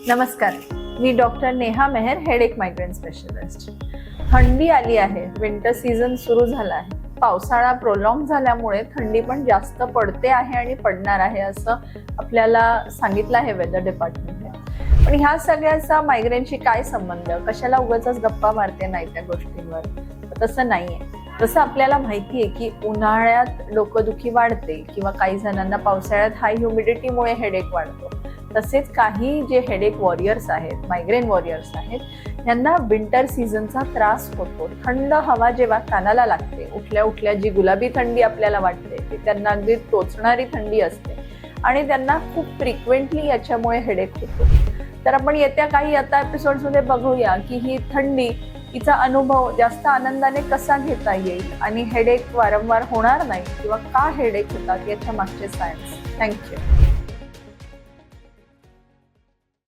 नमस्कार, मी doctor Neha Mehar, headache migraine specialist. थंडी आली आहे, विंटर सीझन सुरू झाला आहे. पावसाळा प्रोलॉंग झाल्यामुळे थंडी पण जास्त पडते आहे आणि पडणार आहे असं आपल्याला सांगितलं आहे वेदर डिपार्टमेंटने. पण ह्या सगळ्याचा मायग्रेनशी काय संबंध? कशाला उगाचच गप्पा मारते नाही त्या गोष्टींवर? तसं नाहीये. तसं आपल्याला माहिती आहे की उन्हाळ्यात डोकंदुखी वाढते किंवा काही जणांना पावसाळ्यात हाय ह्युमिडिटीमुळे हेडेक वाढतो. तसेच काही जे हेडेक वॉरियर्स आहेत, मायग्रेन वॉरियर्स आहेत, यांना विंटर सीझनचा त्रास होतो. थंड हवा जेव्हा कानाला लागते, उठल्या उठल्या जी गुलाबी थंडी आपल्याला वाटते ती त्यांना अगदी टोचणारी थंडी असते आणि त्यांना खूप फ्रिक्वेंटली याच्यामुळे हेडेक होतो. तर आपण येत्या काही आता एपिसोड्समध्ये बघूया की ही थंडी, हिचा अनुभव जास्त आनंदाने कसा घेता येईल आणि हेडेक वारंवार होणार नाही किंवा का हेडेक होतात याच्या मागचे सायन्स. थँक्यू.